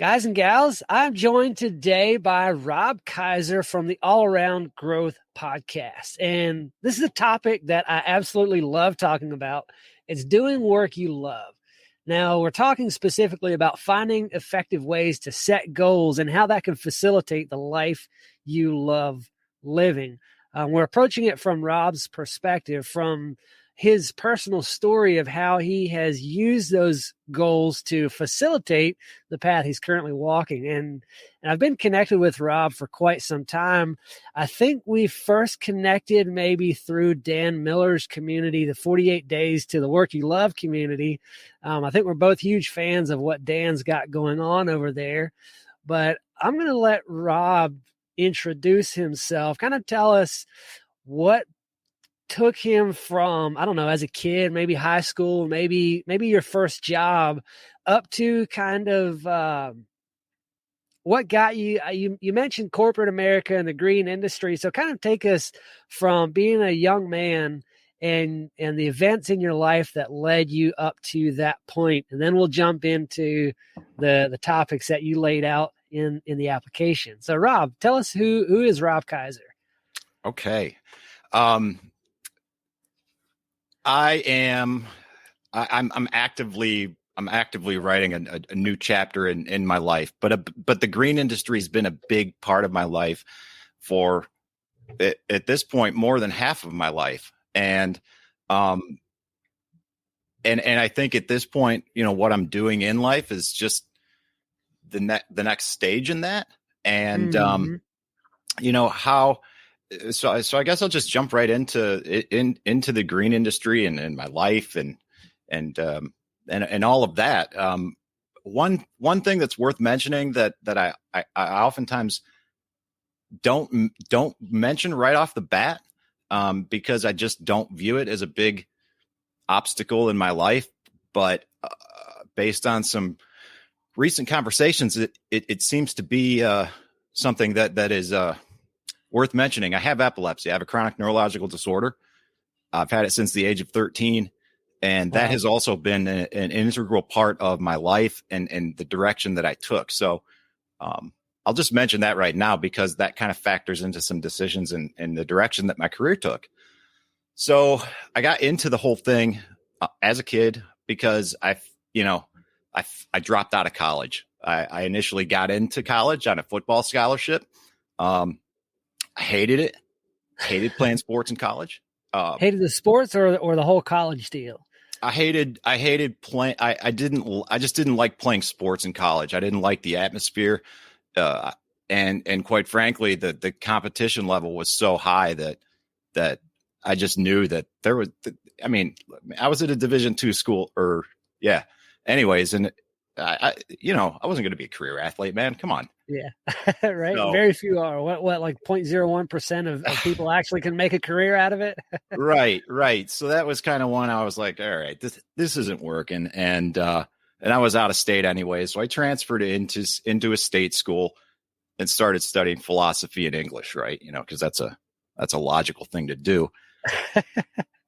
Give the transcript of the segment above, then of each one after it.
Guys and gals, I'm joined today by Rob Kaiser from the All Around Growth Podcast. And this is a topic that I absolutely love talking about. It's doing work you love. Now, we're talking specifically about finding effective ways to set goals and how that can facilitate the life you love living. We're approaching it from Rob's perspective, from his personal story of how he has used those goals to facilitate the path he's currently walking. And I've been connected with Rob for quite some time. I think we first connected maybe through Dan Miller's community, the 48 Days to the Work You Love community. I think we're both huge fans of what Dan's got going on over there. But I'm going to let Rob introduce himself, kind of tell us what took him from, I don't know, as a kid, maybe high school, maybe your first job, up to kind of what got you. You mentioned corporate America and the green industry. So kind of take us from being a young man and the events in your life that led you up to that point. And then we'll jump into the topics that you laid out in the application. So Rob, tell us who is Rob Kaiser? Okay. I'm actively writing a new chapter in my life, but the green industry has been a big part of my life for at this point more than half of my life, and I think at this point, what I'm doing in life is just the next stage in that, and how. So I guess I'll just jump right into the green industry and my life and all of that. One thing that's worth mentioning that I oftentimes don't mention right off the bat, because I just don't view it as a big obstacle in my life. But based on some recent conversations, it seems to be something that is worth mentioning. I have epilepsy. I have a chronic neurological disorder. I've had it since the age of 13. And that has also been an integral part of my life and the direction that I took. So I'll just mention that right now, because that kind of factors into some decisions in the direction that my career took. So I got into the whole thing as a kid because I dropped out of college. I initially got into college on a football scholarship. I hated it. Hated playing sports in college. Hated the sports or the whole college deal? I hated playing. I just didn't like playing sports in college. I didn't like the atmosphere. And quite frankly, the competition level was so high that I just knew that there was, I was at a Division II school anyways. And I wasn't going to be a career athlete, man. Come on. Yeah. Right. So, very few are. What like 0.01% of people actually can make a career out of it. Right. So that was kind of one I was like, all right, this isn't working. And I was out of state anyway. So I transferred into a state school and started studying philosophy and English, right? Cause that's a logical thing to do.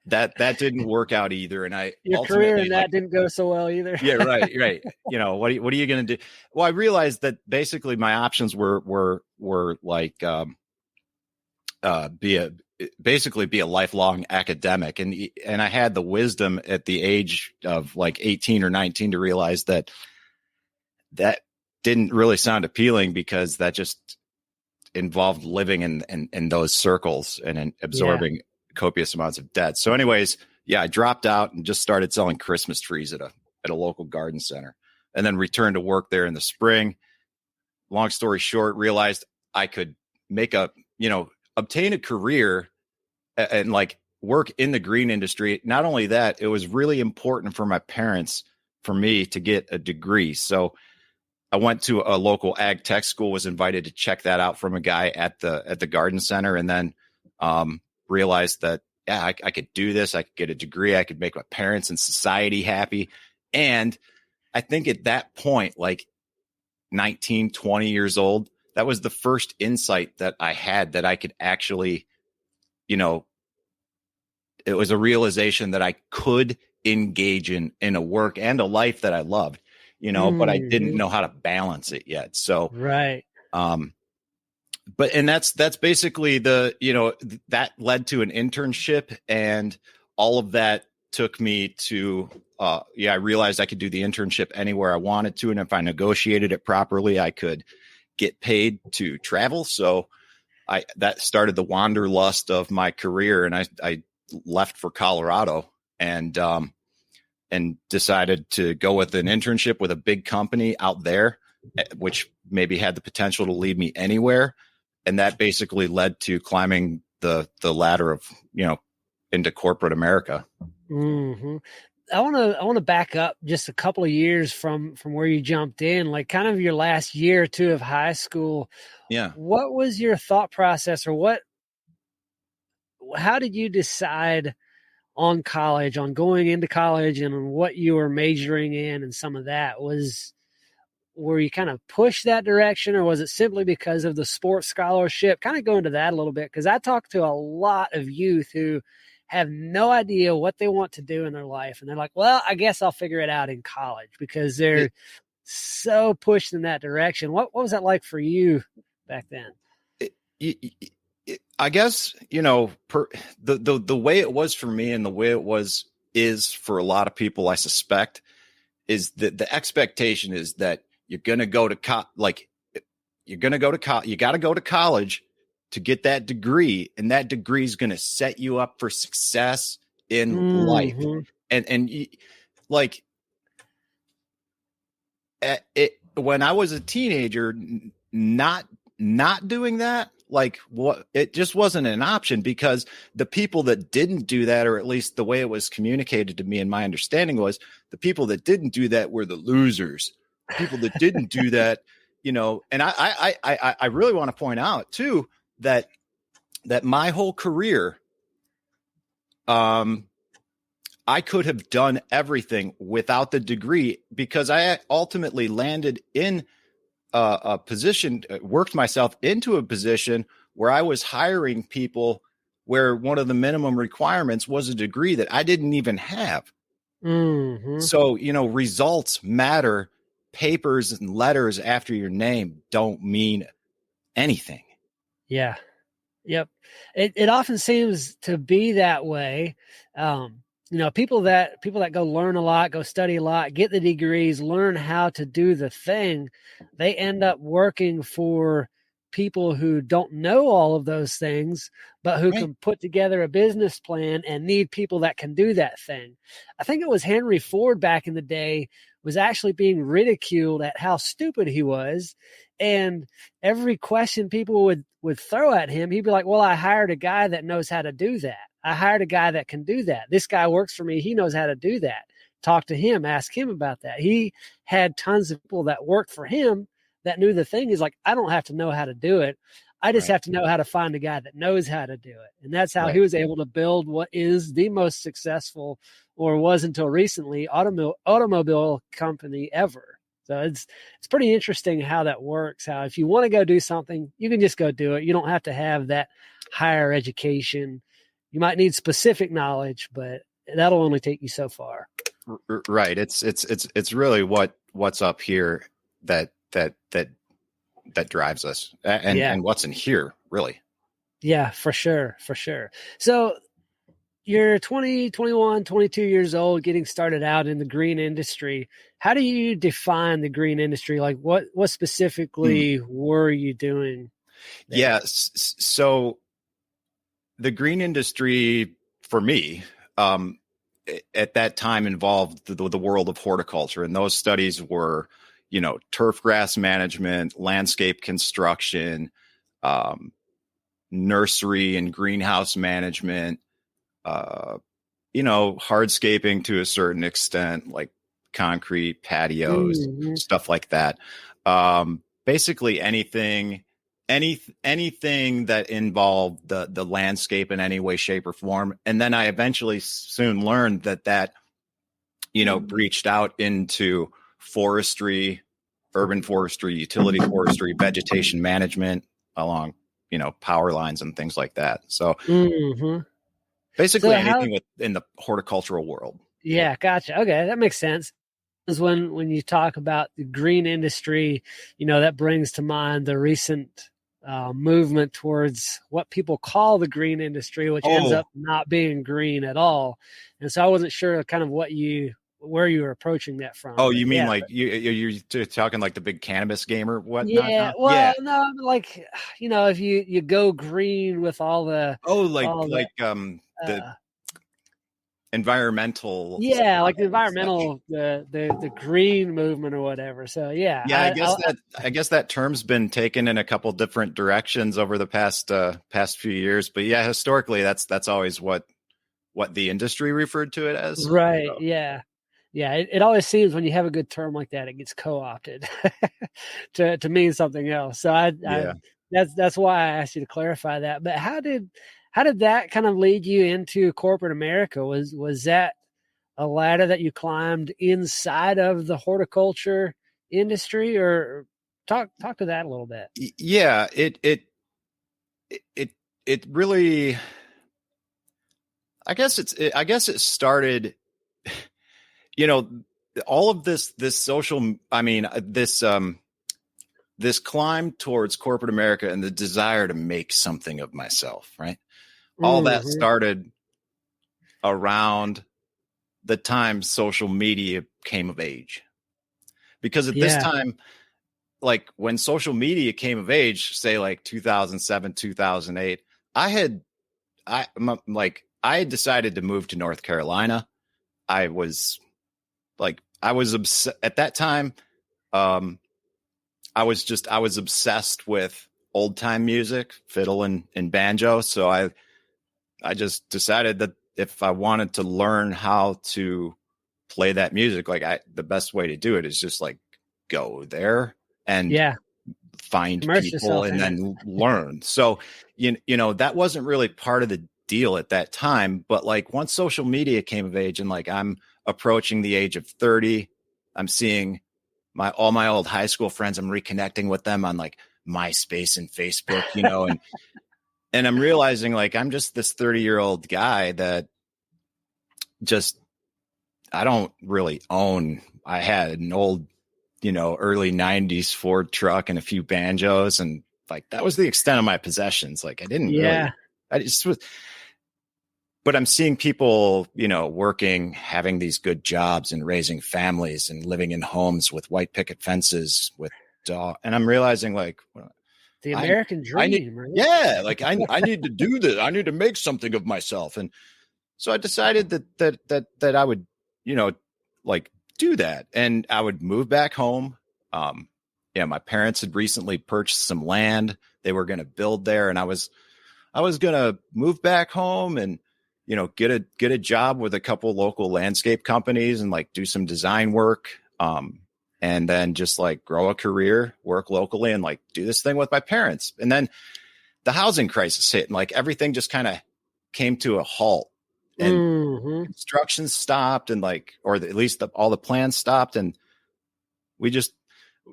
That didn't work out either. And your career in that didn't go so well either. Yeah, right. What are you going to do? Well, I realized that basically my options were like be a lifelong academic, and I had the wisdom at the age of like 18 or 19 to realize that didn't really sound appealing, because that just involved living in those circles and absorbing copious amounts of debt. So anyways, I dropped out and just started selling Christmas trees at a local garden center, and then returned to work there in the spring. Long story short, realized I could obtain a career and like work in the green industry. Not only that, it was really important for my parents for me to get a degree. So I went to a local ag tech school, was invited to check that out from a guy at the garden center, and then realized that, I could do this. I could get a degree. I could make my parents and society happy. And I think at that point, like 19, 20 years old, that was the first insight that I had that I could actually, it was a realization that I could engage in a work and a life that I loved. but I didn't know how to balance it yet. So, right. And that's basically that led to an internship, and all of that took me to, I realized I could do the internship anywhere I wanted to. And if I negotiated it properly, I could get paid to travel. So that started the wanderlust of my career. And I left for Colorado and decided to go with an internship with a big company out there, which maybe had the potential to lead me anywhere. And that basically led to climbing the ladder of, into corporate America. Mm-hmm. I want to back up just a couple of years from where you jumped in, like kind of your last year or two of high school. Yeah. What was your thought process, or how did you decide on college, on going into college, and what you were majoring in and some of that? Were you kind of pushed that direction, or was it simply because of the sports scholarship? Kind of go into that a little bit, because I talk to a lot of youth who have no idea what they want to do in their life. And they're like, well, I guess I'll figure it out in college, because they're so pushed in that direction. What was that like for you back then? I guess, the way it was for me and the way it is for a lot of people, I suspect, is that the expectation is that you're going to go to you got to go to college to get that degree, and that degree is going to set you up for success in life. And when I was a teenager, not doing that, it just wasn't an option, because the people that didn't do that, or at least the way it was communicated to me and my understanding was, the people that didn't do that were the losers. People that didn't do that, and I really want to point out too, that my whole career, I could have done everything without the degree, because I ultimately landed in a position, worked myself into a position where I was hiring people where one of the minimum requirements was a degree that I didn't even have. So, results matter. Papers and letters after your name don't mean anything. Yeah. Yep. It often seems to be that way. People that go learn a lot, go study a lot, get the degrees, learn how to do the thing, they end up working for people who don't know all of those things, but who can put together a business plan and need people that can do that thing. I think it was Henry Ford back in the day was actually being ridiculed at how stupid he was. And every question people would throw at him, he'd be like, well, I hired a guy that knows how to do that. I hired a guy that can do that. This guy works for me. He knows how to do that. Talk to him, ask him about that. He had tons of people that worked for him that knew the thing. Is like, I don't have to know how to do it. I just have to know how to find a guy that knows how to do it. And that's how he was able to build what is the most successful, or was until recently, automobile company ever. So it's pretty interesting how that works. How if you want to go do something, you can just go do it. You don't have to have that higher education. You might need specific knowledge, but that'll only take you so far. Right. It's really what's up here that drives us, and what's in here, really. Yeah, for sure. So you're 20, 21, 22 years old, getting started out in the green industry. How do you define the green industry? Like what specifically were you doing there? Yeah. So the green industry for me, at that time involved the world of horticulture. And those studies were, turf grass management, landscape construction, nursery and greenhouse management, hardscaping to a certain extent, like concrete patios, stuff like that. Basically anything that involved the landscape in any way, shape, or form. And then I eventually soon learned that breached out into forestry, urban forestry, utility forestry, vegetation management along, power lines and things like that. So basically anything within the horticultural world. Yeah, gotcha. Okay, that makes sense. when you talk about the green industry, that brings to mind the recent movement towards what people call the green industry, which ends up not being green at all. And so I wasn't sure kind of where you were approaching that from. Oh, you mean like you're talking like the big cannabis game or whatnot? Yeah. Well, no, like, if you go green with all the the environmental, like the environmental, the green movement or whatever. So yeah, I guess that term's been taken in a couple different directions over the past few years, but yeah, historically that's always what the industry referred to it as. Right. So. Yeah. It always seems when you have a good term like that, it gets co-opted to mean something else. So that's why I asked you to clarify that. But how did that kind of lead you into corporate America? Was that a ladder that you climbed inside of the horticulture industry, or talk to that a little bit? Yeah, it really, I guess it started, all of this social, this climb towards corporate America and the desire to make something of myself, right? All that started around the time social media came of age. Because at this time, like when social media came of age, say like 2007, 2008, I had decided to move to North Carolina. I was at that time. I was obsessed with old time music, fiddle and banjo. So I just decided that if I wanted to learn how to play that music, the best way to do it is just like go there and find people and then learn. So, that wasn't really part of the deal at that time. But like once social media came of age and like I'm approaching the age of 30, I'm seeing all my old high school friends, I'm reconnecting with them on like MySpace and Facebook, and I'm realizing like I'm just this 30-year-old guy that just, I don't really own. I had an old, early 90s Ford truck and a few banjos, and like that was the extent of my possessions. Like I didn't really, I just was, but I'm seeing people, working, having these good jobs and raising families and living in homes with white picket fences with dog. And I'm realizing like the American dream, right? Yeah. Like I need to do this. I need to make something of myself. And so I decided that I would, like do that. And I would move back home. My parents had recently purchased some land. They were going to build there. And I was going to move back home and, get a job with a couple local landscape companies and like do some design work. And then just like grow a career, work locally and like do this thing with my parents. And then the housing crisis hit and like everything just kind of came to a halt and construction stopped and like, or at least all the plans stopped. And we just,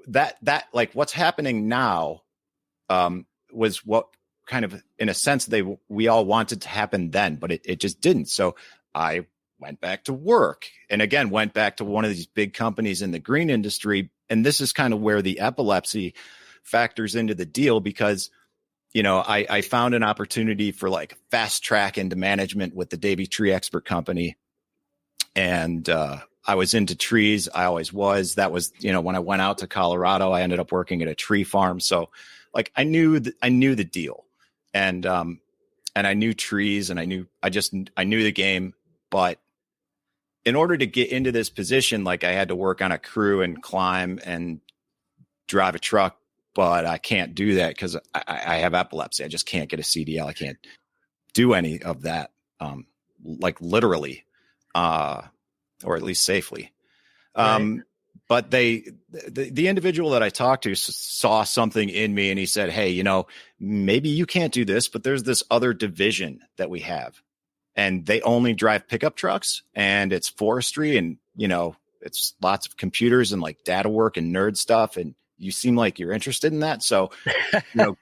that like what's happening now was what kind of, in a sense, we all wanted to happen then, but it just didn't. So I went back to work and again, went back to one of these big companies in the green industry. And this is kind of where the epilepsy factors into the deal because, I found an opportunity for like fast track into management with the Davy Tree Expert Company. And, I was into trees. I always was. That was, when I went out to Colorado, I ended up working at a tree farm. So like I knew the deal and I knew trees and I knew the game, but in order to get into this position, like I had to work on a crew and climb and drive a truck, but I can't do that because I have epilepsy. I just can't get a CDL. I can't do any of that, like literally, or at least safely. Right. But the individual that I talked to saw something in me and he said, hey, maybe you can't do this, but there's this other division that we have. And they only drive pickup trucks and it's forestry and, it's lots of computers and like data work and nerd stuff. And you seem like you're interested in that. So, go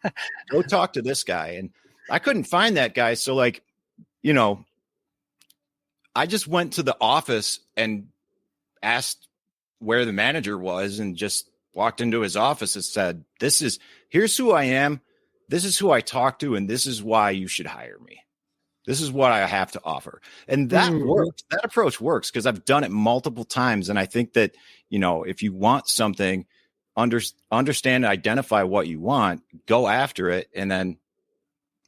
talk to this guy. And I couldn't find that guy. So like, I just went to the office and asked where the manager was and just walked into his office and said, here's who I am. This is who I talk to. And this is why you should hire me. This is what I have to offer. And that works. That approach works because I've done it multiple times. And I think that, if you want something, understand and identify what you want, go after it, and then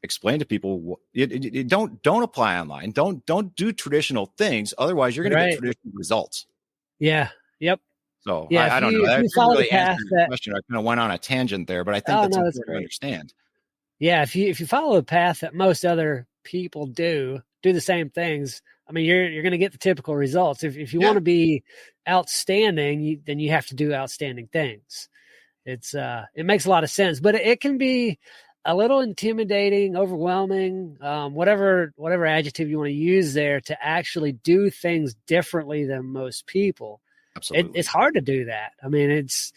explain to people. Don't apply online. Don't do traditional things. Otherwise, you're going to get traditional results. Yeah. Yep. So I don't know. That didn't really answer your question. I kind of went on a tangent there, but I think that's important to understand. Yeah. If you follow the path that most other people do the same things, I mean, you're going to get the typical results. If you want to be outstanding, then you have to do outstanding things. It makes a lot of sense, but it can be a little intimidating, overwhelming, whatever adjective you want to use there, to actually do things differently than most people. Absolutely. It's hard to do that. I mean, it's,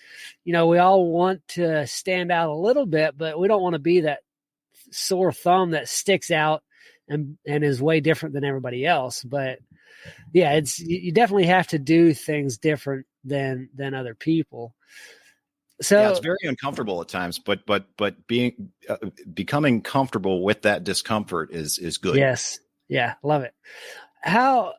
we all want to stand out a little bit, but we don't want to be that sore thumb that sticks out and is way different than everybody else. But yeah, you definitely have to do things different than other people. So it's very uncomfortable at times, but becoming comfortable with that discomfort is good. Yes. Yeah. Love it. How,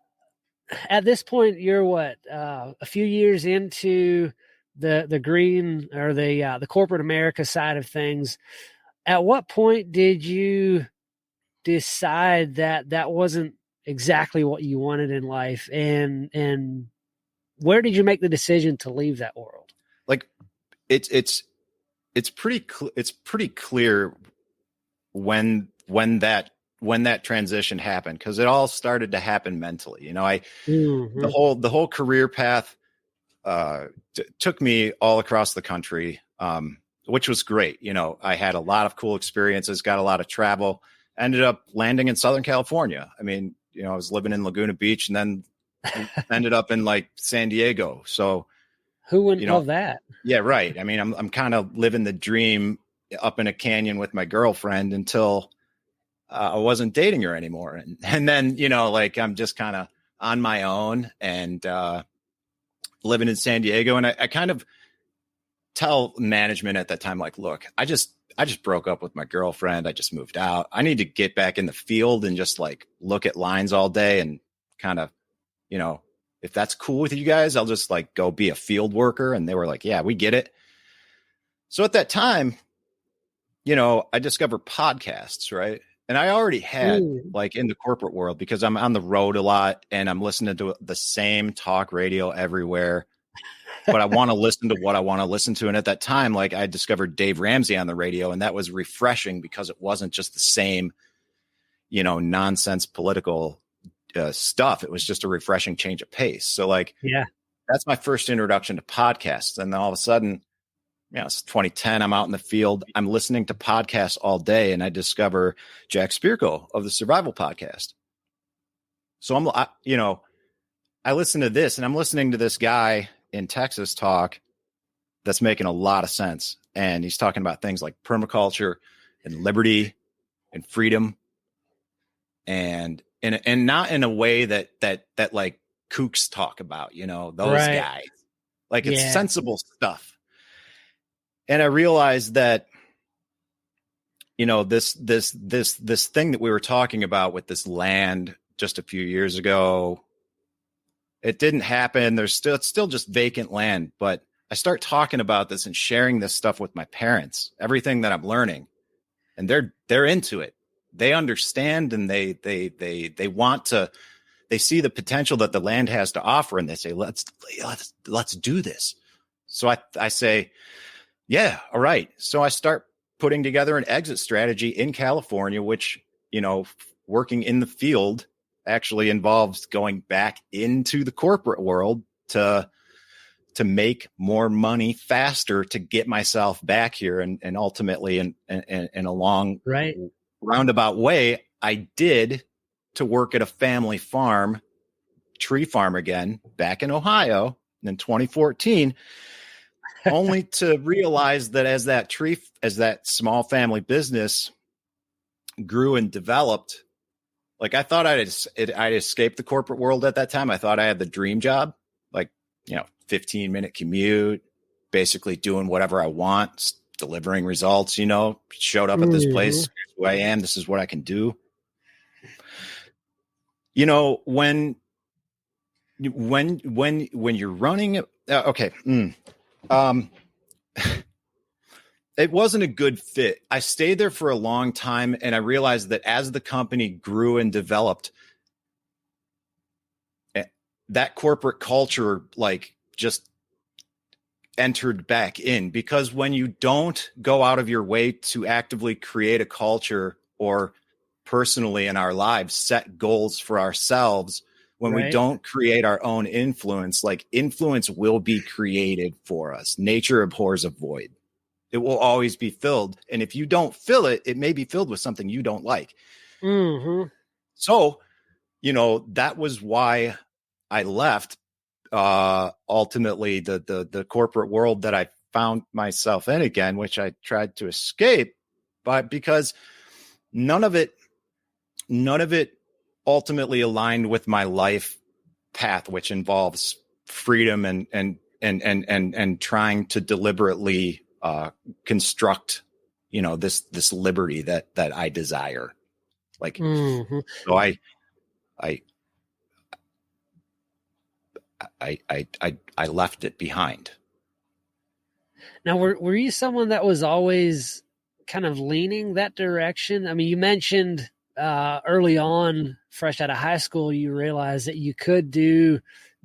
at this point, you're what, a few years into the green or the corporate America side of things. At what point did you decide that wasn't exactly what you wanted in life, and where did you make the decision to leave that world? Like it's pretty clear when that transition happened, because it all started to happen mentally. The whole career path took me all across the country, which was great. I had a lot of cool experiences, got a lot of travel, ended up landing in Southern California. I mean, I was living in Laguna Beach and then ended up in like San Diego. So who wouldn't love that? Yeah, right. I mean, I'm kind of living the dream up in a canyon with my girlfriend until I wasn't dating her anymore. And then, I'm just kind of on my own and living in San Diego. And I kind of tell management at that time, like, look, I just broke up with my girlfriend. I just moved out. I need to get back in the field and just like look at lines all day and kind of, if that's cool with you guys, I'll just like go be a field worker. And they were like, yeah, we get it. So at that time, I discovered podcasts, right? And I already had like in the corporate world, because I'm on the road a lot and I'm listening to the same talk radio everywhere. But I want to listen to what I want to listen to. And at that time, like, I discovered Dave Ramsey on the radio, and that was refreshing because it wasn't just the same, nonsense political stuff. It was just a refreshing change of pace. So like, that's my first introduction to podcasts. And then all of a sudden, it's 2010. I'm out in the field. I'm listening to podcasts all day, and I discover Jack Spirko of the Survival Podcast. So I listen to this, and I'm listening to this guy in Texas talk that's making a lot of sense. And he's talking about things like permaculture and liberty and freedom, and not in a way that like kooks talk about, those guys. Like, it's sensible stuff. And I realized that, this thing that we were talking about with this land just a few years ago, it didn't happen. It's still just vacant land. But I start talking about this and sharing this stuff with my parents, everything that I'm learning, and they're into it. They understand, and they want to. They see the potential that the land has to offer, and they say, let's do this. So I say, yeah, all right. So I start putting together an exit strategy in California, which, working in the field actually involves going back into the corporate world to make more money faster, to get myself back here. And ultimately in a long roundabout way, I did, to work at a family farm, tree farm again, back in Ohio in 2014, only to realize that as that small family business grew and developed, like, I thought I'd escaped the corporate world at that time. I thought I had the dream job, like, 15-minute commute, basically doing whatever I want, delivering results, showed up at this place. Here's who I am. This is what I can do. When you're running, okay. It wasn't a good fit. I stayed there for a long time, and I realized that as the company grew and developed, that corporate culture just entered back in, because when you don't go out of your way to actively create a culture, or personally in our lives set goals for ourselves, when we don't create our own influence, influence will be created for us. Nature abhors a void. It will always be filled. And if you don't fill it, it may be filled with something you don't like. So, that was why I left. Ultimately, the corporate world that I found myself in again, which I tried to escape, but because none of it ultimately aligned with my life path, which involves freedom and trying to deliberately construct, this liberty that I desire. So I left it behind. Now, were you someone that was always kind of leaning that direction? I mean, you mentioned early on, fresh out of high school, you realized that you could do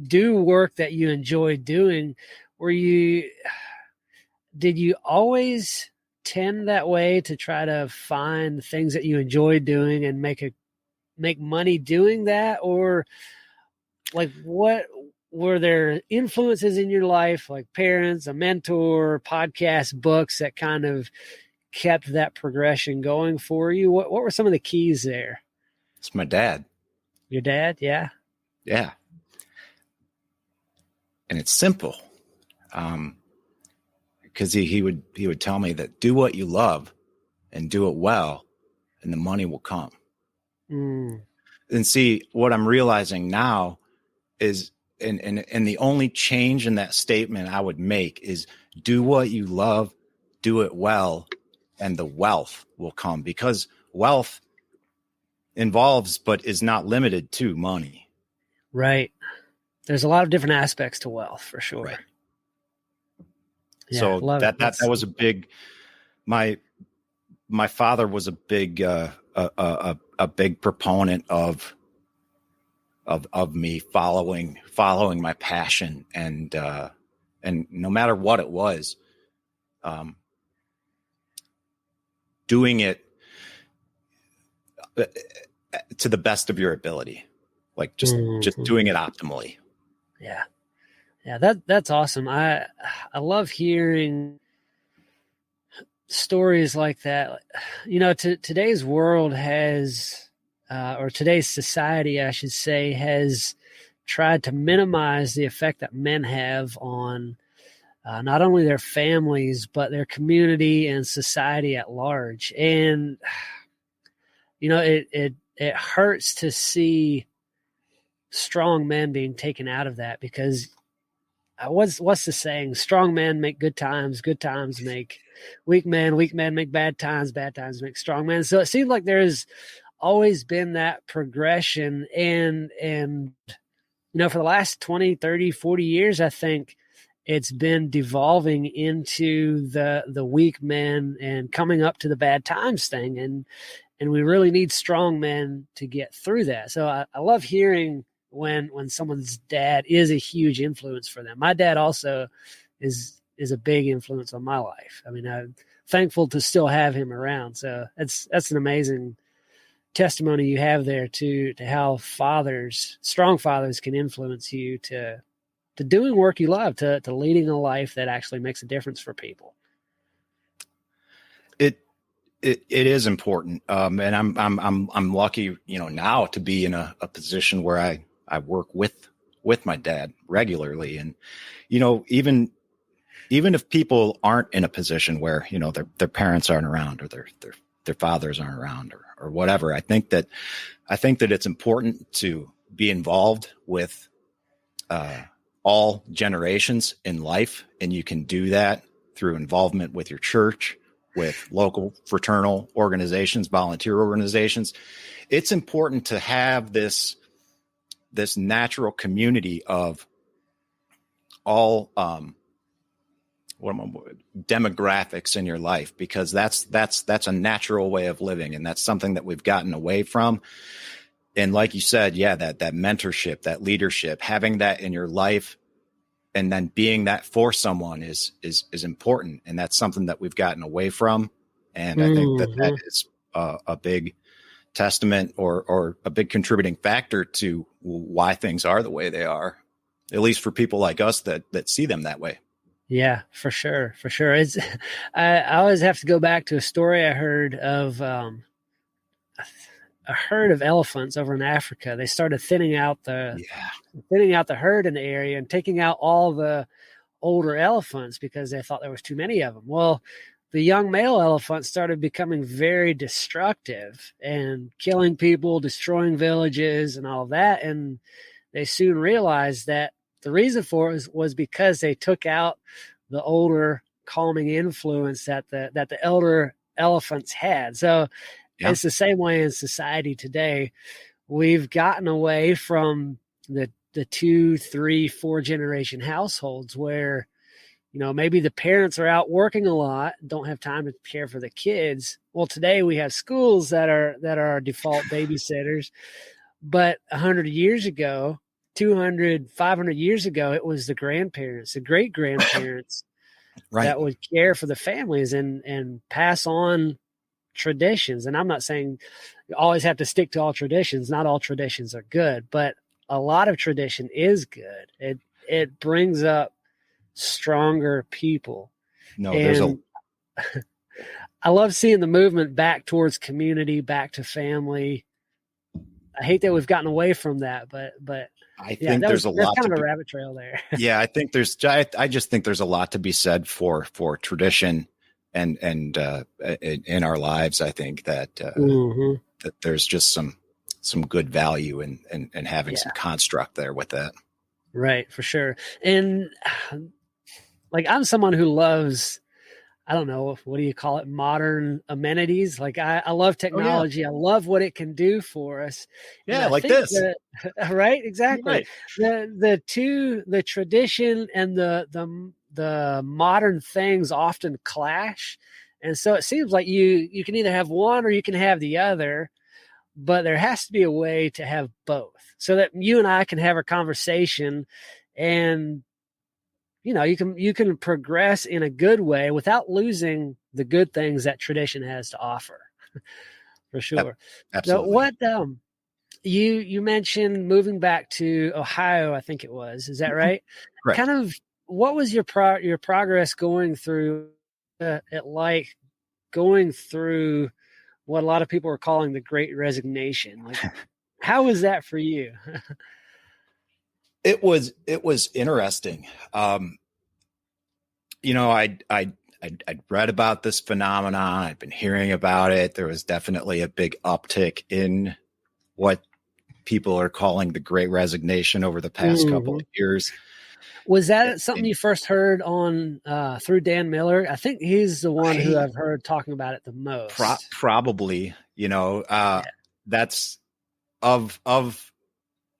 work that you enjoyed doing. Did you always tend that way to try to find things that you enjoyed doing and make money doing that? Or what were there influences in your life, like parents, a mentor, podcast, books that kind of kept that progression going for you? What were some of the keys there? It's my dad. Your dad? Yeah. Yeah. And it's simple. Because he would tell me that do what you love and do it well, and the money will come. And see, what I'm realizing now is, and the only change in that statement I would make is do what you love, do it well, and the wealth will come, because wealth involves, but is not limited to, money. Right. There's a lot of different aspects to wealth, for sure. Right. Yeah, so that was a big, my father was a big proponent of me following my passion, and no matter what it was, doing it to the best of your ability, just doing it optimally. Yeah. Yeah, that's awesome. I love hearing stories like that. Today's world has, or today's society, I should say, has tried to minimize the effect that men have on not only their families, but their community and society at large. And, it hurts to see strong men being taken out of that, because what's the saying? Strong men make good times make weak men make bad times make strong men. So it seems like there's always been that progression, and for the last 20, 30, 40 years, I think it's been devolving into the weak men and coming up to the bad times thing, and we really need strong men to get through that. So I love hearing when someone's dad is a huge influence for them. My dad also is a big influence on my life. I mean, I'm thankful to still have him around. So that's an amazing testimony you have there to how strong fathers can influence you to doing work you love, to leading a life that actually makes a difference for people. It is important. And I'm lucky, now to be in a position where I work with my dad regularly. And, even if people aren't in a position where, their parents aren't around, or their fathers aren't around, or whatever, I think that it's important to be involved with all generations in life. And you can do that through involvement with your church, with local fraternal organizations, volunteer organizations. It's important to have this natural community of all demographics in your life, because that's a natural way of living. And that's something that we've gotten away from. And like you said, yeah, that mentorship, that leadership, having that in your life and then being that for someone is important. And that's something that we've gotten away from. And I think that is a big testament or a big contributing factor to why things are the way they are, at least for people like us that see them that way. Yeah, for sure. For sure. I always have to go back to a story I heard of a herd of elephants over in Africa. They started thinning out the herd in the area and taking out all the older elephants because they thought there was too many of them. Well, the young male elephants started becoming very destructive and killing people, destroying villages and all of that. And they soon realized that the reason for it was because they took out the older calming influence that the elder elephants had. So it's the same way in society today. We've gotten away from the 2, 3, 4 generation households where, maybe the parents are out working a lot, don't have time to care for the kids. Well, today we have schools that are our default babysitters. But 100 years ago, 200, 500 years ago, it was the grandparents, the great grandparents that would care for the families and pass on traditions. And I'm not saying you always have to stick to all traditions. Not all traditions are good, but a lot of tradition is good. It brings up stronger people. I love seeing the movement back towards community, back to family. I hate that we've gotten away from that, but I think there's a lot kind of a rabbit trail there. Yeah, I think I just think there's a lot to be said for tradition and in our lives. I think that that there's just some good value in having some construct there with that. Right, for sure. And like, I'm someone who loves, I don't know, what do you call it? Modern amenities. Like I love technology. I love what it can do for us. Yeah. Like this. Right. Exactly. Right. The tradition and the modern things often clash. And so it seems like you can either have one or you can have the other, but there has to be a way to have both so that you and I can have a conversation and, you can progress in a good way without losing the good things that tradition has to offer. For sure. Absolutely. So what you mentioned moving back to Ohio, I think it was. Is that right? Correct. Kind of what was your progress going through going through what a lot of people are calling the Great Resignation? Like, how was that for you? It was interesting. I'd read about this phenomenon. I'd been hearing about it. There was definitely a big uptick in what people are calling the Great Resignation over the past couple of years. Was that something you first heard on through Dan Miller? I think he's the one who I've heard talking about it the most. Probably, that's of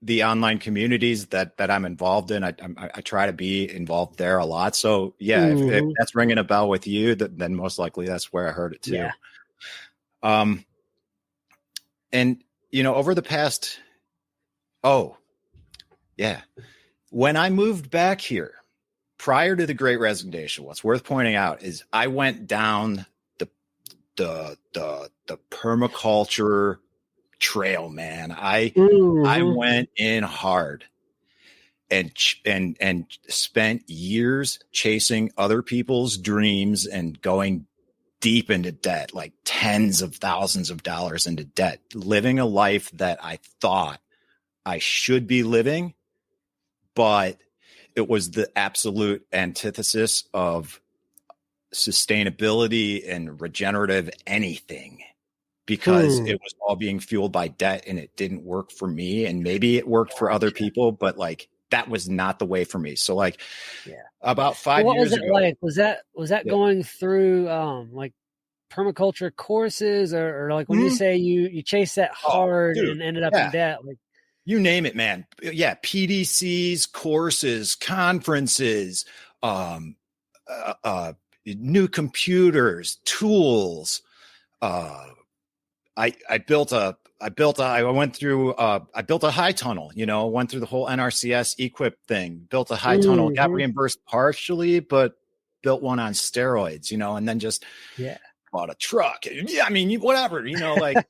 the online communities that I'm involved in. I try to be involved there a lot. So if that's ringing a bell with you, then most likely that's where I heard it too. Yeah. And over the past, when I moved back here prior to the Great Resignation, what's worth pointing out is I went down the permaculture trail, man. I went in hard and spent years chasing other people's dreams and going deep into debt, like tens of thousands of dollars into debt, living a life that I thought I should be living, but it was the absolute antithesis of sustainability and regenerative anything, because it was all being fueled by debt and it didn't work for me. And maybe it worked for other people, but like that was not the way for me. So like about 5 what years was it ago, like? Was that going through like permaculture courses or like when you say you chased that hard and ended up in debt, like you name it, man. Yeah. PDCs, courses, conferences, new computers, tools. I built a high tunnel, went through the whole NRCS equip thing, built a high tunnel, got reimbursed partially, but built one on steroids, and then just bought a truck. Yeah. I mean, whatever, like,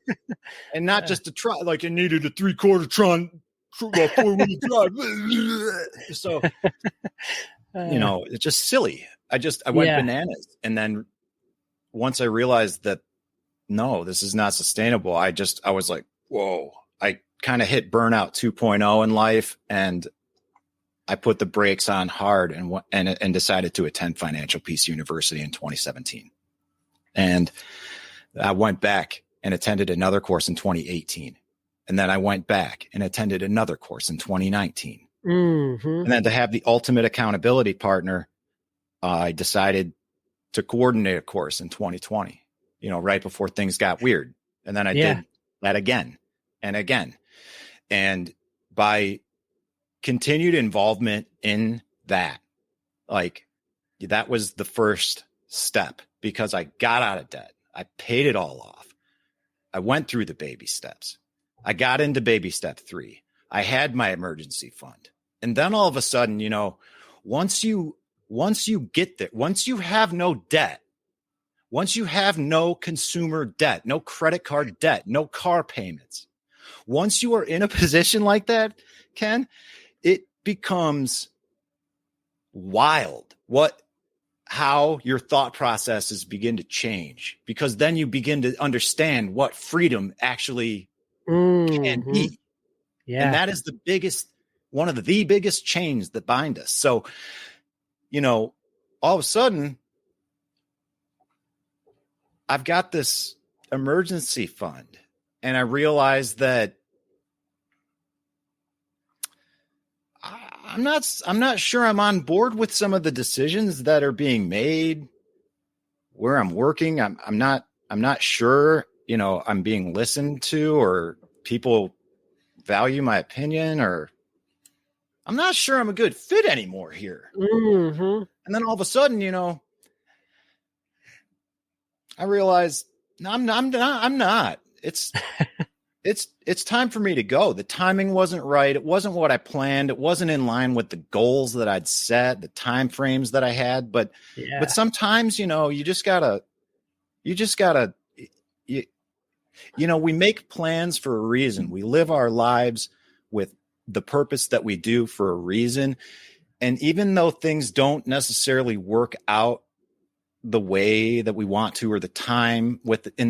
and not just a truck, like it needed a 3/4 ton, 4-wheel drive. So, it's just silly. I went bananas. And then once I realized that, no, this is not sustainable, I was like, whoa, I kind of hit burnout 2.0 in life, and I put the brakes on hard and decided to attend Financial Peace University in 2017. And I went back and attended another course in 2018. And then I went back and attended another course in 2019. And then to have the ultimate accountability partner, I decided to coordinate a course in 2020, right before things got weird. And then I did that again and again. And by continued involvement in that, like, that was the first step, because I got out of debt. I paid it all off. I went through the baby steps. I got into baby step 3. I had my emergency fund. And then all of a sudden, once you get there, once you have no debt, once you have no consumer debt, no credit card debt, no car payments, once you are in a position like that, Ken, it becomes wild how your thought processes begin to change, because then you begin to understand what freedom actually can be. Yeah. And that is one of the biggest chains that bind us. So, all of a sudden, I've got this emergency fund, and I realized that I'm not sure I'm on board with some of the decisions that are being made where I'm working. I'm not sure, I'm being listened to, or people value my opinion, or I'm not sure I'm a good fit anymore here. And then all of a sudden, I realized, no, I'm not. It's time for me to go. The timing wasn't right. It wasn't what I planned. It wasn't in line with the goals that I'd set, the time frames that I had. But sometimes, we make plans for a reason. We live our lives with the purpose that we do for a reason. And even though things don't necessarily work out the way that we want to, or in the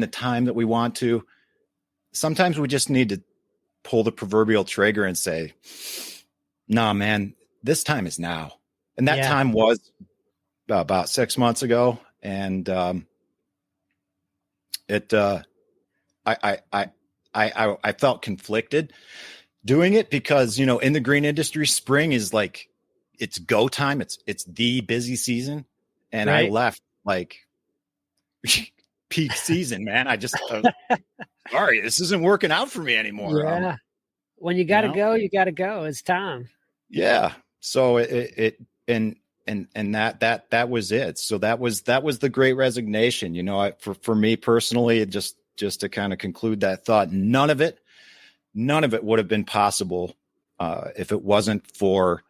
time that we want to, sometimes we just need to pull the proverbial trigger and say, nah, man, this time is now. And that time was about 6 months ago. And I felt conflicted doing it, because, in the green industry, spring is like, it's go time. It's the busy season. And I left like peak season, man. I just, sorry, this isn't working out for me anymore. Yeah. When you got to go, you got to go. It's time. Yeah. So that was it. So that was the Great Resignation. For me personally, just to kind of conclude that thought, none of it would have been possible if it wasn't for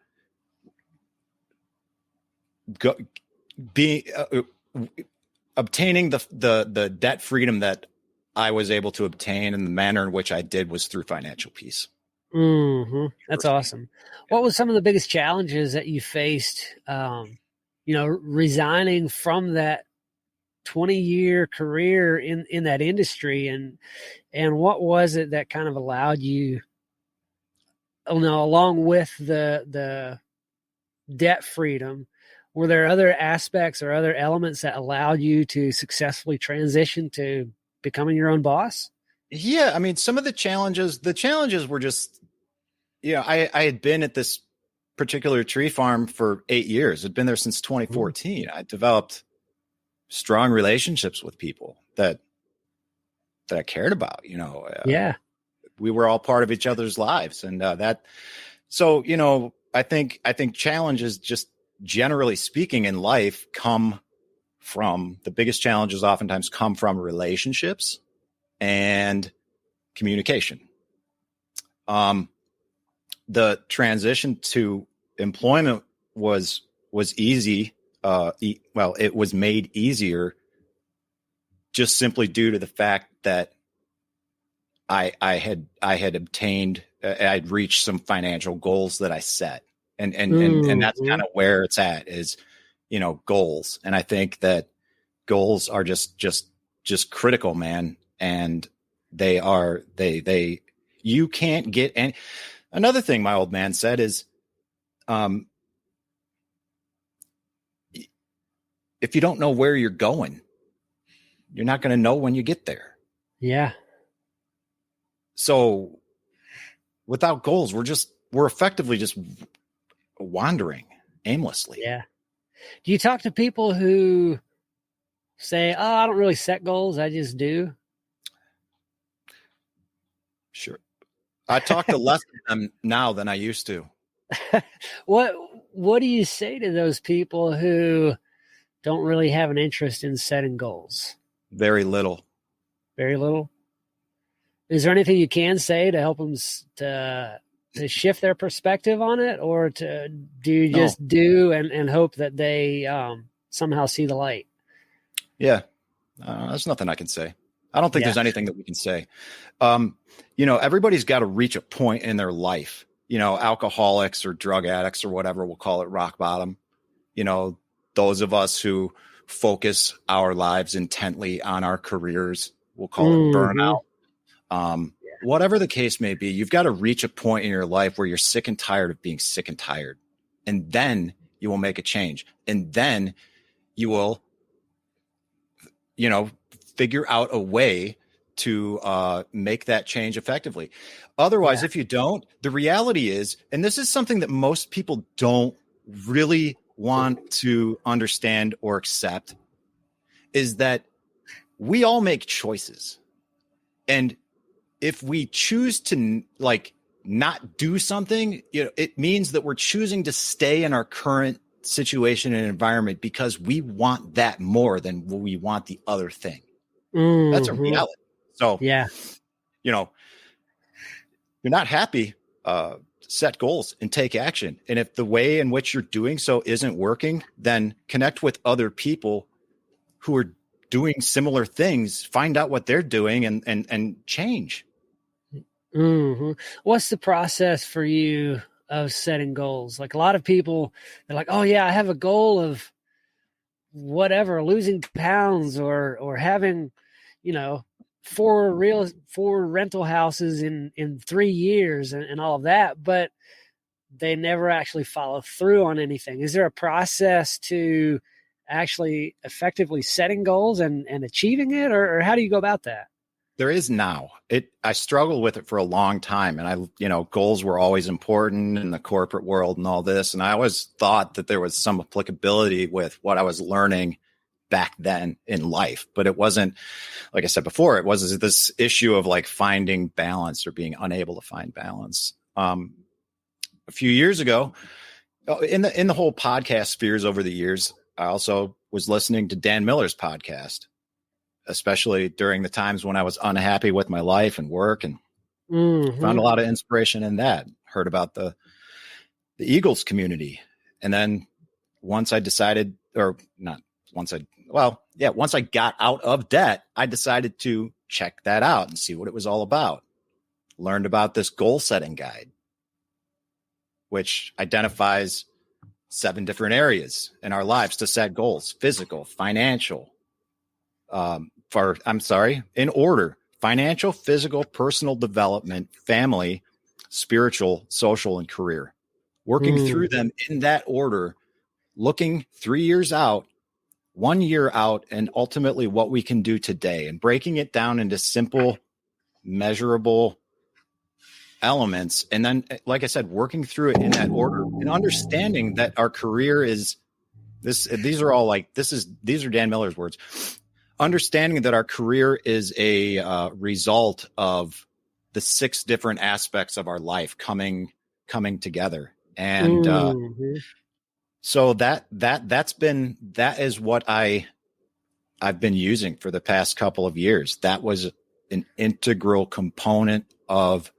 obtaining the debt freedom that I was able to obtain, and the manner in which I did was through Financial Peace. That's awesome. What was some of the biggest challenges that you faced, resigning from that 20-year career in that industry, and what was it that kind of allowed you, along with the debt freedom, were there other aspects or other elements that allowed you to successfully transition to becoming your own boss? Yeah. I mean, some of the challenges were just, I had been at this particular tree farm for 8 years. I'd been there since 2014. I developed strong relationships with people that I cared about, we were all part of each other's lives. And so, I think challenges, just generally speaking in life, the biggest challenges oftentimes come from relationships and communication. The transition to employment was easy. It was made easier just simply due to the fact that I'd reached some financial goals that I set. And that's kind of where it's at, is, goals. And I think that goals are just critical, man. And you can't get any. Another thing my old man said is, if you don't know where you're going, you're not going to know when you get there. Yeah. So without goals, we're effectively just wandering aimlessly. Yeah. Do you talk to people who say, "Oh, I don't really set goals, I just do"? Sure. I talk to less of them now than I used to. What do you say to those people who don't really have an interest in setting goals? Very little. Very little? Is there anything you can say to help them to shift their perspective on it, or do you just do and hope that they somehow see the light? Yeah. There's nothing I can say. I don't think there's anything that we can say. Everybody's got to reach a point in their life, alcoholics or drug addicts or whatever, we'll call it rock bottom. Those of us who focus our lives intently on our careers, we'll call it burnout. Whatever the case may be, you've got to reach a point in your life where you're sick and tired of being sick and tired. And then you will make a change. And then you will, figure out a way to make that change effectively. Otherwise, if you don't, the reality is, and this is something that most people don't really want to understand or accept, is that we all make choices. And if we choose to not do something, it means that we're choosing to stay in our current situation and environment because we want that more than we want the other thing. That's a reality. So, you're not happy, set goals and take action. And if the way in which you're doing so isn't working, then connect with other people who are doing similar things, find out what they're doing and change. What's the process for you of setting goals? Like, a lot of people, they're like, "Oh yeah, I have a goal of whatever, losing pounds or having, 4 rental houses in 3 years and all of that," but they never actually follow through on anything. Is there a process to actually effectively setting goals and achieving it, or how do you go about that? There is now. I struggled with it for a long time, and goals were always important in the corporate world and all this. And I always thought that there was some applicability with what I was learning back then in life, but it wasn't, like I said before, it was this issue of finding balance or being unable to find balance. A few years ago, in the whole podcast spheres over the years, I also was listening to Dan Miller's podcast, especially during the times when I was unhappy with my life and work, and found a lot of inspiration in that. Heard about the Eagles community. And then once I got out of debt, I decided to check that out and see what it was all about. Learned about this goal setting guide, which identifies 7 different areas in our lives to set goals: physical, financial, in order: financial, physical, personal development, family, spiritual, social, and career. Working through them in that order, looking 3 years out, 1 year out, and ultimately what we can do today, and breaking it down into simple, measurable elements. And then, like I said, working through it in that order and understanding that our career is this. These are Dan Miller's words. Understanding that our career is a result of the 6 different aspects of our life coming together. And so that is what I've been using for the past couple of years. That was an integral component of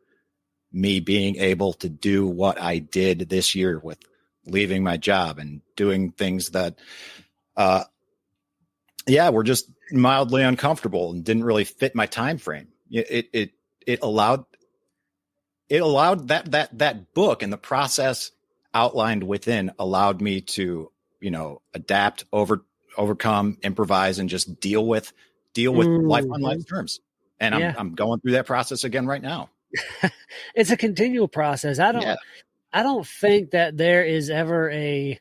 me being able to do what I did this year with leaving my job and doing things that, were just mildly uncomfortable and didn't really fit my time frame. It allowed that book and the process outlined within allowed me to, adapt, overcome, improvise, and just deal with life on life's terms. And I'm going through that process again right now. It's a continual process. I don't think that there is ever I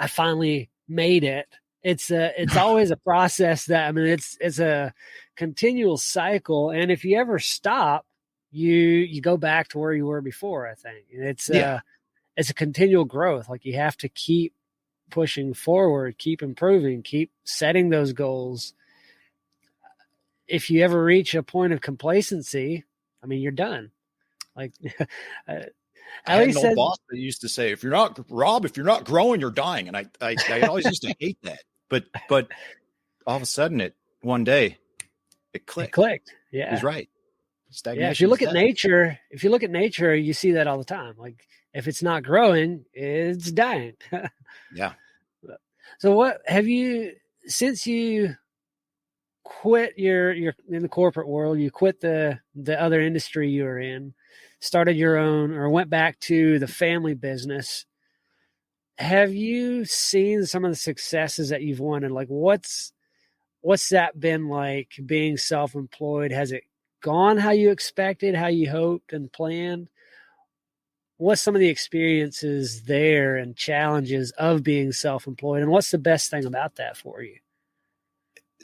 finally made it. It's always a process that, it's a continual cycle. And if you ever stop, you go back to where you were before, I think. And it's a continual growth. Like, you have to keep pushing forward, keep improving, keep setting those goals. If you ever reach a point of complacency, you're done. Like, I had an old boss that used to say, if you're not growing, you're dying. And I always used to hate that. But all of a sudden one day it clicked. Yeah. He's right. Yeah. If you look at nature, you see that all the time. Like, if it's not growing, it's dying. Yeah. So what have you, since you quit you're in the corporate world, you quit the other industry you were in, started your own, or went back to the family business, have you seen some of the successes that you've wanted? Like, what's that been like, being self-employed? Has it gone how you expected, how you hoped and planned? What's some of the experiences there and challenges of being self-employed? And what's the best thing about that for you?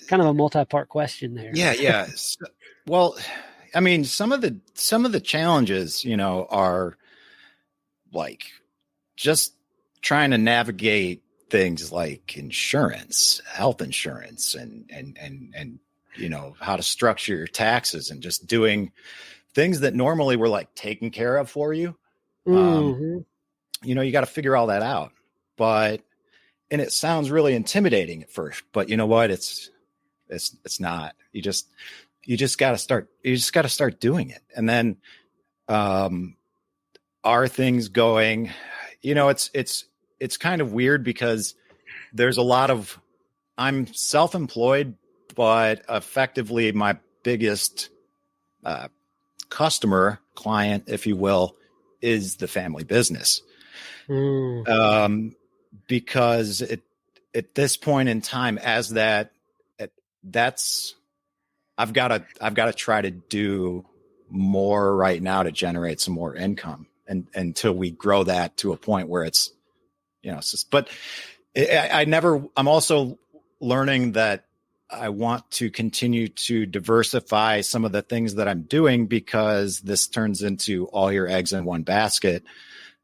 Kind of a multi-part question there. Yeah. Well, some of the challenges, are like just trying to navigate things like insurance, health insurance, and how to structure your taxes, and just doing things that normally were like taken care of for you. You got to figure all that out, and it sounds really intimidating at first, but you know what? It's not. You just got to start. You just got to start doing it. And then, are things going, it's kind of weird because there's a lot of, I'm self-employed, but effectively my biggest, client, if you will, is the family business. Because at this point in time, I've got to try to do more right now to generate some more income, and until we grow that to a point where it's, but I'm also learning that I want to continue to diversify some of the things that I'm doing, because this turns into all your eggs in one basket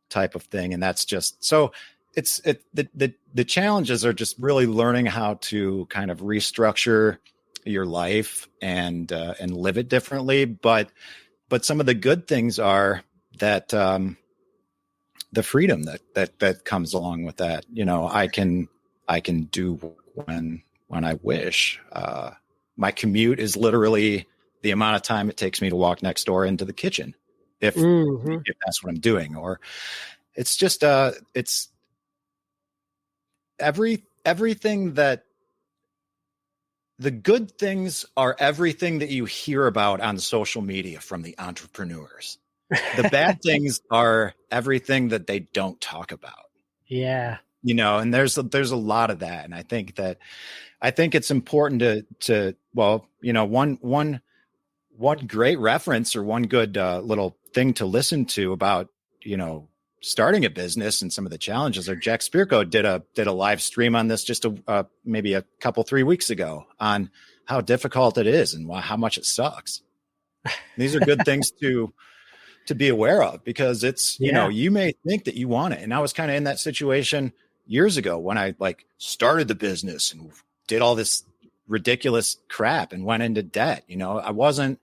type of thing. And that's just, so the challenges are just really learning how to kind of restructure your life and live it differently. But some of the good things are that, the freedom that comes along with that, I can do when I wish. My commute is literally the amount of time it takes me to walk next door into the kitchen, if that's what I'm doing. Or it's just it's everything that the good things are everything that you hear about on social media from the entrepreneurs. The bad things are everything that they don't talk about. Yeah. And there's a lot of that. And I think it's important to one great reference, or one good little thing to listen to about, starting a business and some of the challenges, or Jack Spirko did a live stream on this just maybe a couple, 3 weeks ago, on how difficult it is and how much it sucks. These are good things to to be aware of, because it's, you may think that you want it. And I was kind of in that situation years ago when I like started the business and did all this ridiculous crap and went into debt. I wasn't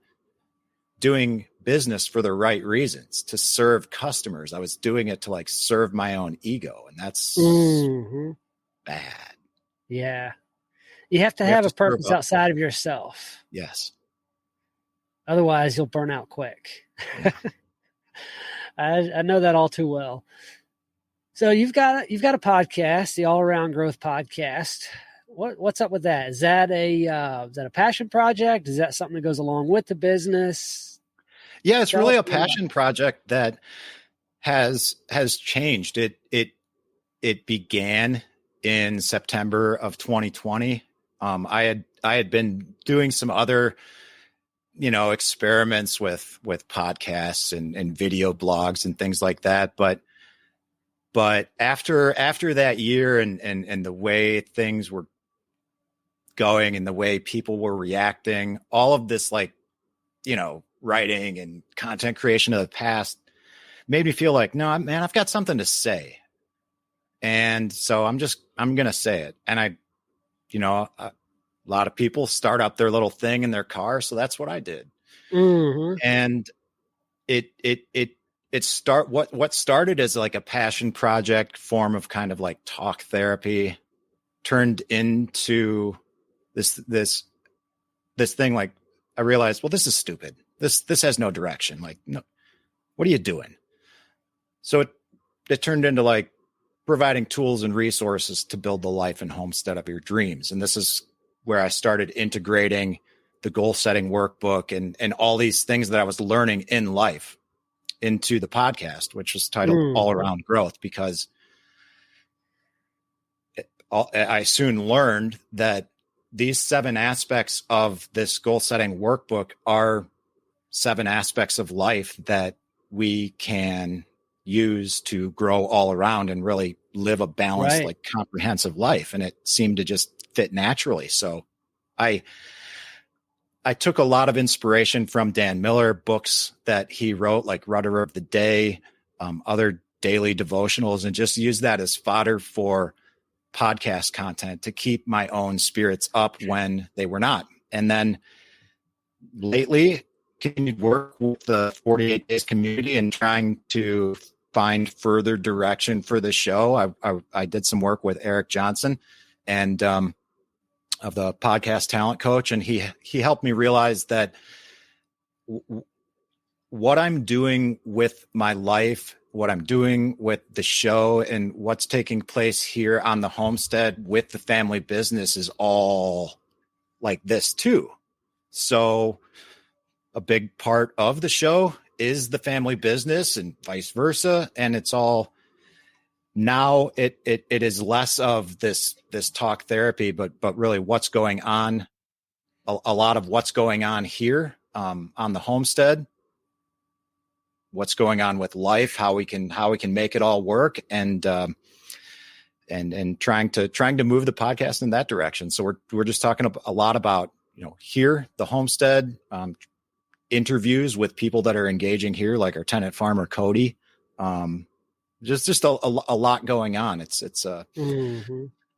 doing business for the right reasons, to serve customers. I was doing it to like serve my own ego. And that's bad. Yeah. You have to have a purpose outside of yourself. Yes. Otherwise you'll burn out quick. Yeah. I know that all too well. So you've got a podcast, the All Around Growth Podcast. What's up with that? Is that a passion project? Is that something that goes along with the business? Yeah, it's really a passion project that has changed. It began in September of 2020. I had been doing some other, experiments with podcasts and video blogs and things like that. But after that year and the way things were going and the way people were reacting, all of this, like, writing and content creation of the past made me feel like, no, man, I've got something to say. And so I'm going to say it. And a lot of people start up their little thing in their car. So that's what I did. Mm-hmm. And what started as like a passion project form of kind of like talk therapy turned into this thing. Like I realized, well, this is stupid. This has no direction. Like, no, what are you doing? So it turned into like providing tools and resources to build the life and homestead of your dreams. And this is where I started integrating the goal setting workbook and all these things that I was learning in life into the podcast, which was titled All Around Growth, because I soon learned that these 7 aspects of this goal setting workbook are 7 aspects of life that we can use to grow all around and really live a balanced, like comprehensive life. And it seemed to just fit naturally. So I took a lot of inspiration from Dan Miller, books that he wrote, like Rudder of the Day, other daily devotionals, and just used that as fodder for podcast content to keep my own spirits up when they were not. And then lately continued work with the 48 Days community and trying to find further direction for the show. I did some work with Eric Johnson and of the podcast talent coach, and he helped me realize that what I'm doing with my life, what I'm doing with the show, and what's taking place here on the homestead with the family business is all like this too. So a big part of the show is the family business and vice versa. And it's all now it is less of this talk therapy, but really what's going on, a lot of what's going on here on the homestead, what's going on with life, how we can make it all work, and trying to move the podcast in that direction. So we're just talking a lot about, here, the homestead, interviews with people that are engaging here, like our tenant farmer, Cody. Just a lot going on. It's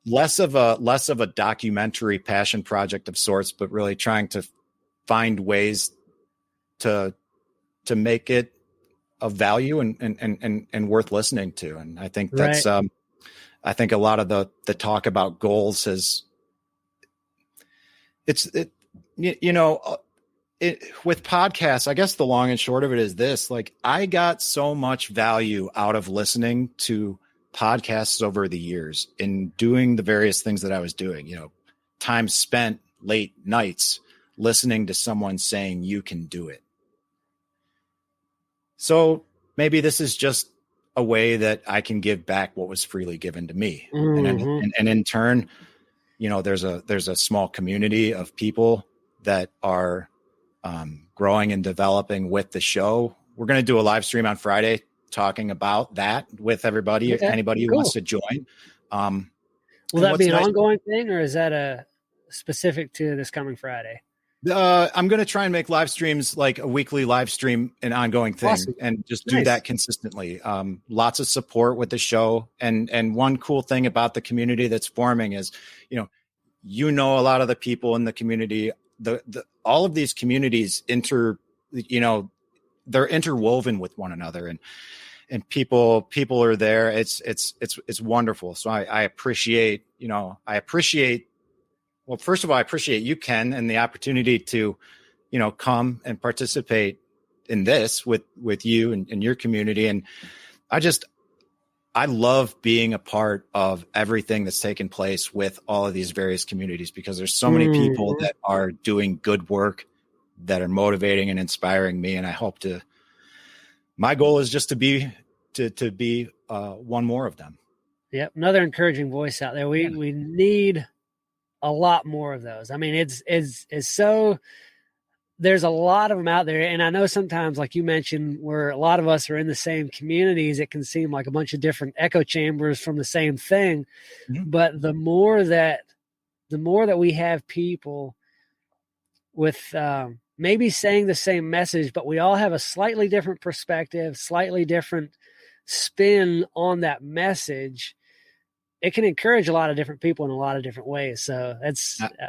less of a documentary passion project of sorts, but really trying to find ways to make it of value and worth listening to. And I think that's, I think a lot of the talk about goals with podcasts, I guess the long and short of it is this: like, I got so much value out of listening to podcasts over the years in doing the various things that I was doing, time spent late nights listening to someone saying you can do it. So maybe this is just a way that I can give back what was freely given to me. Mm-hmm. And in turn, there's a small community of people that are growing and developing with the show. We're going to do a live stream on Friday talking about that with everybody, anybody who wants to join. Will that be an ongoing thing, or is that a specific to this coming Friday? I'm going to try and make live streams like a weekly live stream, an ongoing thing, Awesome. and just do that consistently. Lots of support with the show. And one cool thing about the community that's forming is, a lot of the people in the community, all of these communities they're interwoven with one another, and people are there. It's wonderful. So I appreciate, well, first of all, I appreciate you, Ken, and the opportunity to, come and participate in this with you and your community. And I love being a part of everything that's taken place with all of these various communities, because there's so many people that are doing good work that are motivating and inspiring me. And I hope my goal is just to be one more of them. Yep. Another encouraging voice out there. We need a lot more of those. I mean, it's so, there's a lot of them out there. And I know sometimes, like you mentioned, where a lot of us are in the same communities, it can seem like a bunch of different echo chambers from the same thing. Mm-hmm. But the more that we have people with maybe saying the same message, but we all have a slightly different perspective, slightly different spin on that message, it can encourage a lot of different people in a lot of different ways. So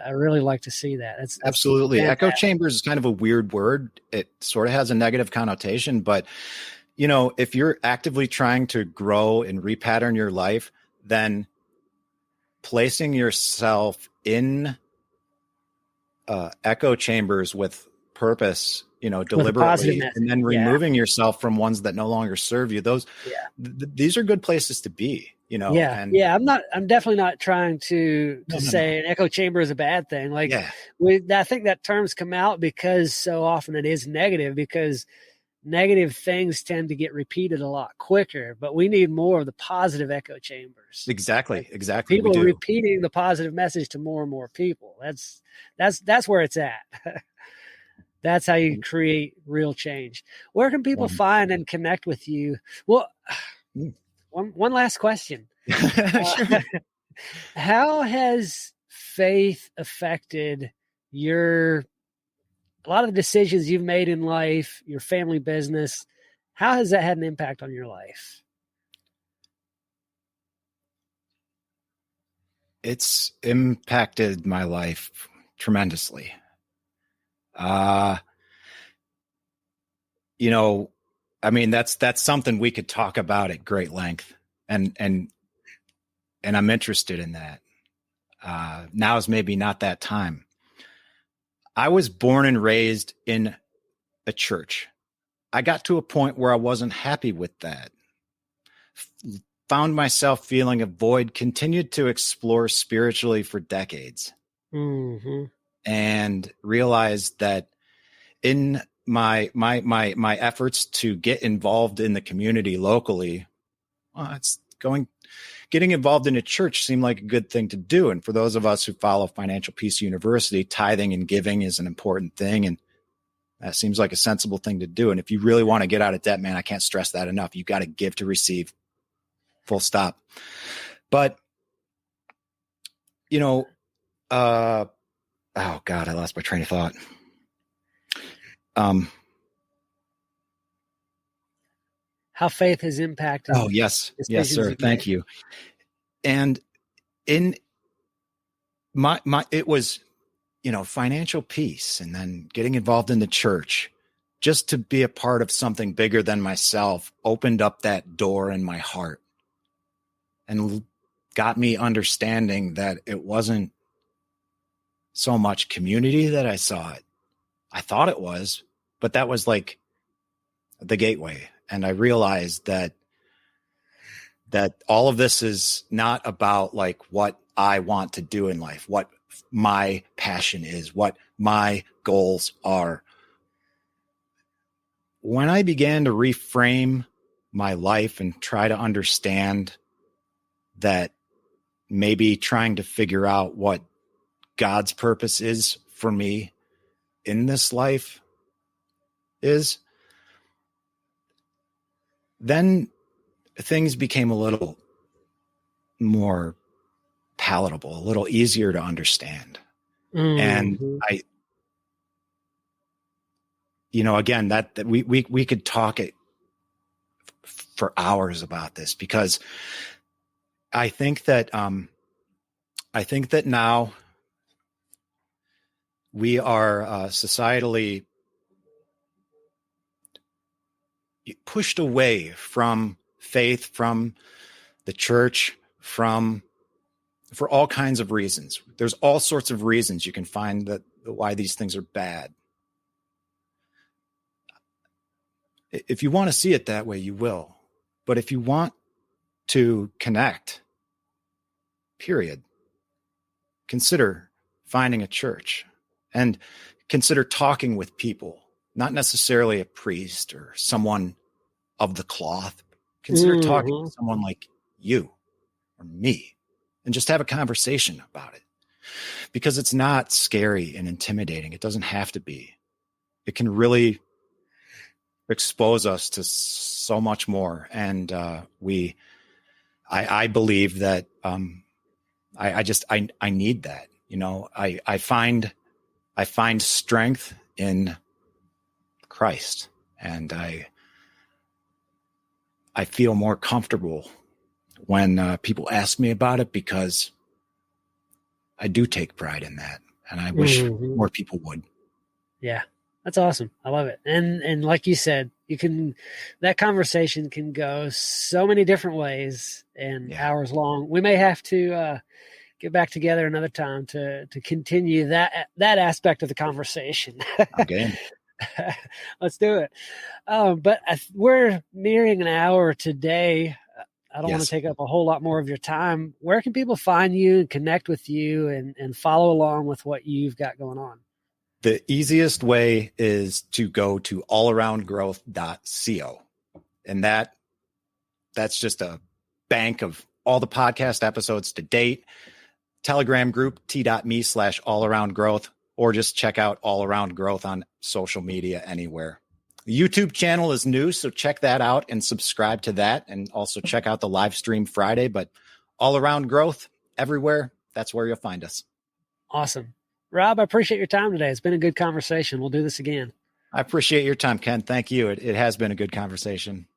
I really like to see that. That's absolutely. Echo chambers is kind of a weird word. It sort of has a negative connotation, but if you're actively trying to grow and repattern your life, then placing yourself in echo chambers with purpose, deliberately, and then removing yourself from ones that no longer serve you. These are good places to be. I'm definitely not trying to say an echo chamber is a bad thing. I think that terms come out because so often it is negative, because negative things tend to get repeated a lot quicker, but we need more of the positive echo chambers. Exactly. People are repeating the positive message to more and more people. That's where it's at. That's how you create real change. Where can people find and connect with you? Well, one last question. How has faith affected a lot of the decisions you've made in life, your family business? How has that had an impact on your life? It's impacted my life tremendously. That's something we could talk about at great length, and I'm interested in that. Now is maybe not that time. I was born and raised in a church. I got to a point where I wasn't happy with that. Found myself feeling a void, continued to explore spiritually for decades. Mm-hmm. And realized that in my efforts to get involved in the community locally, getting involved in a church seemed like a good thing to do. And for those of us who follow Financial Peace University, tithing and giving is an important thing. And that seems like a sensible thing to do. And if you really want to get out of debt, man, I can't stress that enough. You got to give to receive, full stop. But, oh God, I lost my train of thought. How faith has impacted. Oh, yes, sir. Thank you. And in it was, financial peace, and then getting involved in the church, just to be a part of something bigger than myself, opened up that door in my heart and got me understanding that it wasn't so much community that I saw it. I thought it was, but that was like the gateway. And I realized that all of this is not about like what I want to do in life, what my passion is, what my goals are. When I began to reframe my life and try to understand that maybe trying to figure out what God's purpose is for me in this life is, then things became a little more palatable, a little easier to understand. Mm-hmm. And again, that we could talk for hours about this, because I think that now we are societally pushed away from faith, from the church, for all kinds of reasons. There's all sorts of reasons you can find that why these things are bad. If you want to see it that way, you will. But if you want to connect, period, consider finding a church and consider talking with people, not necessarily a priest or someone of the cloth. Consider talking to someone like you or me and just have a conversation about it, because it's not scary and intimidating. It doesn't have to be. It can really expose us to so much more. And I believe that I need that. I find strength in Christ, and I feel more comfortable when people ask me about it, because I do take pride in that, and I wish more people would. Yeah, that's awesome. I love it. And like you said, that conversation can go so many different ways and hours long. We may have to get back together another time to continue that aspect of the conversation. Okay. Let's do it. But we're nearing an hour today. I don't want to take up a whole lot more of your time. Where can people find you and connect with you and follow along with what you've got going on? The easiest way is to go to allaroundgrowth.co. And that's just a bank of all the podcast episodes to date. Telegram group, t.me/allaroundgrowth, or just check out All Around Growth on social media anywhere. The YouTube channel is new, so check that out and subscribe to that. And also check out the live stream Friday. But All Around Growth, everywhere, that's where you'll find us. Awesome. Rob, I appreciate your time today. It's been a good conversation. We'll do this again. I appreciate your time, Ken. Thank you. It has been a good conversation.